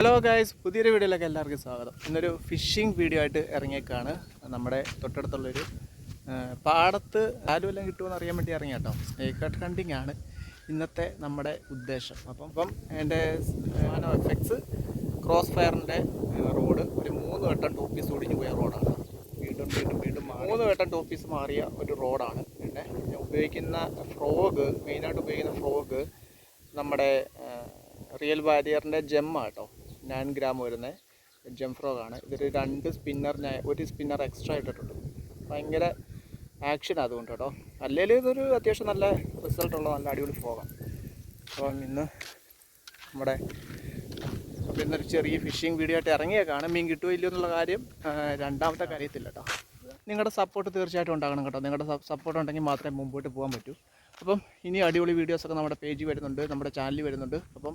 Hello guys, പുതിയൊരു വീഡിയോയിലേക്ക് എല്ലാവർക്കും സ്വാഗതം. ഇന്നൊരു ഫിഷിംഗ് വീഡിയോ ആയിട്ട് ഇറങ്ങിയേക്കാണ്. നമ്മുടെ തൊട്ടടുത്തുള്ളൊരു പാടത്ത് ആലുമെല്ലാം കിട്ടുമെന്ന് അറിയാൻ വേണ്ടി ഇറങ്ങിയ കേട്ടോ. സ്നേക്ക് ഹട്ട് ഹണ്ടിങ് ആണ് ഇന്നത്തെ നമ്മുടെ ഉദ്ദേശം. അപ്പം എൻ്റെ മാനോ എഫക്ട്സ് ക്രോസ് ഫയറിൻ്റെ റോഡ് ഒരു 3 വട്ടം ടോപ്പീസ് ഒടിഞ്ഞു പോയ റോഡാണ്. വീണ്ടും 3 വട്ടം ടോപ്പീസ് മാറിയ ഒരു റോഡാണ്. പിന്നെ ഉപയോഗിക്കുന്ന ഫ്രോഗ്, മെയിനായിട്ട് ഉപയോഗിക്കുന്ന ഫ്രോഗ് നമ്മുടെ റിയൽ വാരിയറിൻ്റെ ജെമ്മാണ് കേട്ടോ. 9 ഗ്രാം വരുന്ന ജെം ഫ്രോഗാണ്. ഇതൊരു 2 സ്പിന്നറിന് ഒരു സ്പിന്നർ എക്സ്ട്രാ ഇട്ടിട്ടുണ്ട്. ഭയങ്കര ആക്ഷൻ അതുകൊണ്ട് കേട്ടോ. അല്ലെങ്കിൽ ഇതൊരു അത്യാവശ്യം നല്ല റിസൾട്ടുള്ള നല്ല അടിപൊളി ഫ്രോഗാണ്. അപ്പം ഇന്നൊരു ചെറിയ ഫിഷിംഗ് വീഡിയോ ആയിട്ട് ഇറങ്ങിയേക്കാണ്. മീൻ കിട്ടുമോ ഇല്ലയോ എന്നുള്ള കാര്യം രണ്ടാമത്തെ കാര്യത്തില്ല കേട്ടോ. നിങ്ങളുടെ സപ്പോർട്ട് തീർച്ചയായിട്ടും ഉണ്ടാകണം കേട്ടോ. നിങ്ങളുടെ സപ്പോർട്ട് ഉണ്ടെങ്കിൽ മാത്രമേ മുമ്പോട്ട് പോകാൻ പറ്റൂ. അപ്പം ഇനി അടിപൊളി വീഡിയോസൊക്കെ നമ്മുടെ പേജിൽ വരുന്നുണ്ട്, നമ്മുടെ ചാനലിൽ വരുന്നുണ്ട്. അപ്പം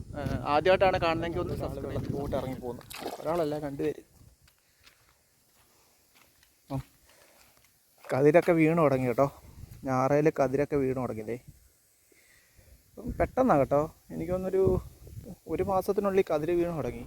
ആദ്യമായിട്ടാണ് കാണുന്നതെങ്കിൽ ഒന്ന് സബ്സ്ക്രൈബ് പോയിട്ട് ഇറങ്ങി പോകുന്നു. ഒരാളല്ല, 2 പേര്. കതിരൊക്കെ വീണ് തുടങ്ങി കേട്ടോ. ഞാറയിൽ കതിരൊക്കെ വീണ് തുടങ്ങിയതേ. അപ്പം പെട്ടെന്നാണ് കേട്ടോ. എനിക്കൊന്നൊരു 1 മാസത്തിനുള്ളിൽ കതിര് വീണ് തുടങ്ങി.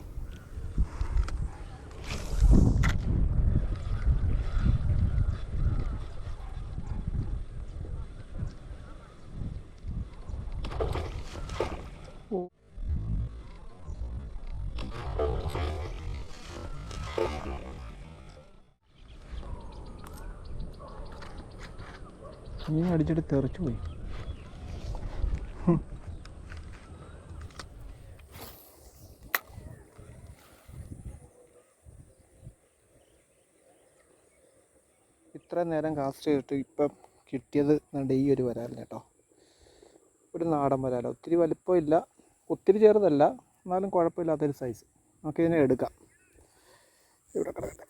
മീൻ അടിച്ചിട്ട് തെറിച്ചു പോയി. ഇത്ര നേരം കാസ്റ്റ് ചെയ്തിട്ട് ഇപ്പം കിട്ടിയത് ഈ ഒരു വരാലിന് കേട്ടോ. ഒരു നാടൻ വരാല. ഒത്തിരി വലിപ്പമില്ല, ഒത്തിരി ചെറുതല്ല, എന്നാലും കുഴപ്പമില്ലാത്തൊരു സൈസ്. നമുക്കിതിനെ എടുക്കാം. ഇവിടെ കിടക്കട്ടെ.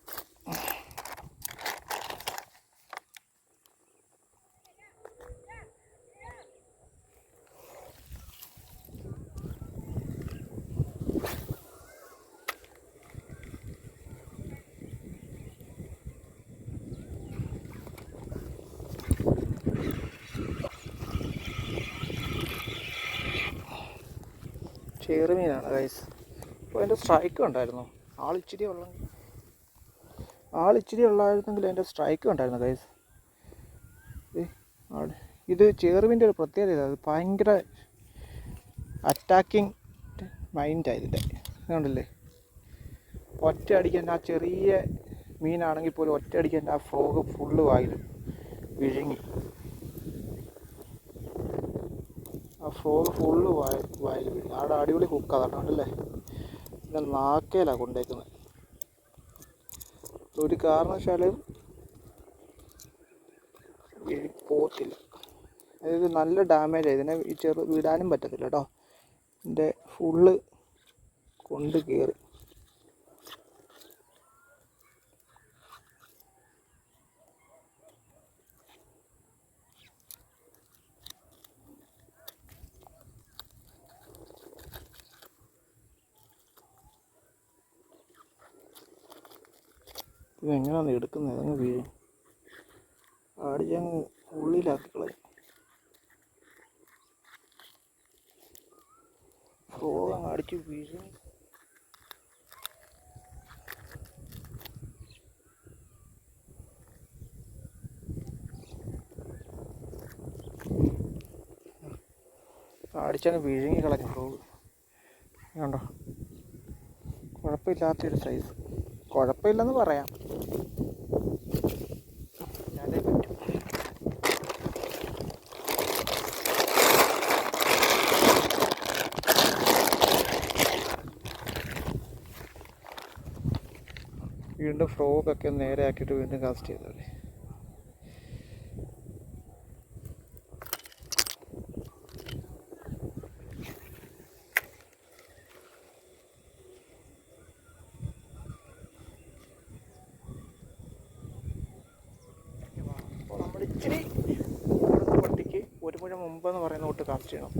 ചെറുമീനാണ് ഗൈസ്. അപ്പോൾ അതിൻ്റെ സ്ട്രൈക്ക് ഉണ്ടായിരുന്നു. ആളിച്ചിരി ഉള്ളായിരുന്നെങ്കിൽ അതിൻ്റെ സ്ട്രൈക്ക് ഉണ്ടായിരുന്നു ഗൈസ്. ഇത് ചെറുമീൻ്റെ ഒരു പ്രത്യേകത, അത് ഭയങ്കര അറ്റാക്കിങ് മൈൻഡാണ് ഇതിൻ്റെ. കണ്ടില്ലേ, ഒറ്റയടിക്കാൻ ആ ചെറിയ മീനാണെങ്കിൽ പോലും ഒറ്റയടിക്കാൻ ആ ഫ്രോഗ് ഫുള്ള് വായിലും വിഴുങ്ങി. ആ ഫ്രോഗ് ഫുള്ള് വായിൽ വീഴും. അവിടെ അടിപൊളി ഹുക്ക് അതാണ് കണ്ടല്ലേ. പിന്നെ നാക്കയിലാണ് കൊണ്ടേക്കുന്നത്. ഒരു കാരണവശാലും പോത്തില്ല. അതായത് നല്ല ഡാമേജാണ്. ഇതിനെ വിടാനും പറ്റത്തില്ല കേട്ടോ. ഇതിൻ്റെ ഫുള്ള് കൊണ്ട് കയറി. ഇതെങ്ങനെയാണ് എടുക്കുന്നത്? അതങ്ങ് വീഴും. അടിച്ചങ്ങ് ഉള്ളിലാക്കി കളയും. ഫ്രോഗ് അങ്ങ് അടിച്ച് വീഴും. അടിച്ചങ്ങ് വിഴുങ്ങി കളഞ്ഞു ഫ്രോഗ്. കണ്ടോ, കുഴപ്പമില്ലാത്തൊരു സൈസ്. കുഴപ്പമില്ലെന്ന് പറയാം. അതേ പറ്റും. വീണ്ടും ഫ്രോഗൊക്കെ നേരെ ആക്കിയിട്ട് വീണ്ടും കാസ്റ്റ് ചെയ്തോളെ. ഇച്ചിരി വട്ടിക്ക് 1 മുഴം മുമ്പെന്ന് പറയുന്ന തൊട്ട് കാസ്റ്റ് ചെയ്യണം.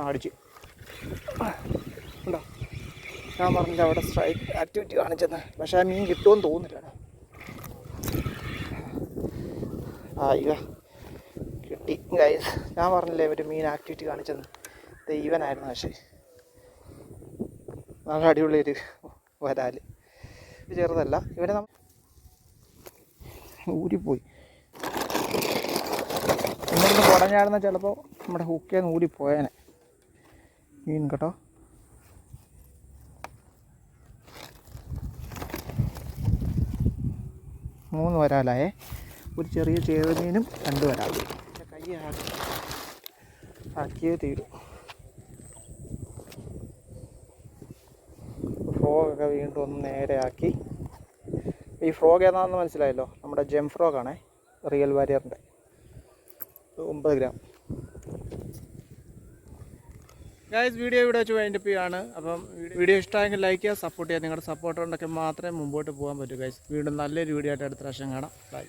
അടിച്ച് ഉണ്ടോ? ഞാൻ പറഞ്ഞില്ല അവിടെ സ്ട്രൈക്ക് ആക്ടിവിറ്റി കാണിച്ചെന്ന്. പക്ഷേ ആ മീൻ കിട്ടുമെന്ന് തോന്നുന്നില്ല. അയ്യോ, കിട്ടി ഗൈസ്. ഞാൻ പറഞ്ഞില്ലേ ഒരു മീൻ ആക്ടിവിറ്റി കാണിച്ചെന്ന്. ദൈവനായിരുന്നു. പക്ഷേ നല്ല അടിപൊളി ഒരു വരാൽ. ഇത് ചെറുതല്ല, ഇവരെ നമ്മൾ ഊരിപ്പോയി. ഇന്നിരുന്ന് കുടഞ്ഞായിരുന്ന ചിലപ്പോൾ നമ്മുടെ ഹുക്കേന്ന് ഊരിപ്പോയേനെ മീൻ കേട്ടോ. മൂന്ന് വരാലായേ, ഒരു ചെറിയ ചേറുമീനും 2 വരാലും. കൈ ആക്കിയേ തീരും. ഫ്രോഗൊക്കെ വീണ്ടും ഒന്ന് നേരെ ആക്കി. ഈ ഫ്രോഗ് ഏതാണെന്ന് മനസ്സിലായല്ലോ, നമ്മുടെ ജെം ഫ്രോഗാണേ, റിയൽ വാരിയറിൻ്റെ 9 ഗ്രാം. ഗൈസ്, വീഡിയോ ഇവിടെ വെച്ച് വൈൻഡപ്പ് ചെയ്യുകയാണ്. അപ്പം വീഡിയോ ഇഷ്ടമായെങ്കിൽ ലൈക്ക് ചെയ്യുക, സപ്പോർട്ട് ചെയ്യുക. നിങ്ങളുടെ സപ്പോർട്ട് ഉണ്ടെങ്കിൽ മാത്രമേ മുമ്പോട്ട് പോകാൻ പറ്റൂ ഗൈസ്. വീണ്ടും നല്ലൊരു വീഡിയോ ആയിട്ട് അടുത്ത പ്രാവശ്യം കാണാം. ബൈ.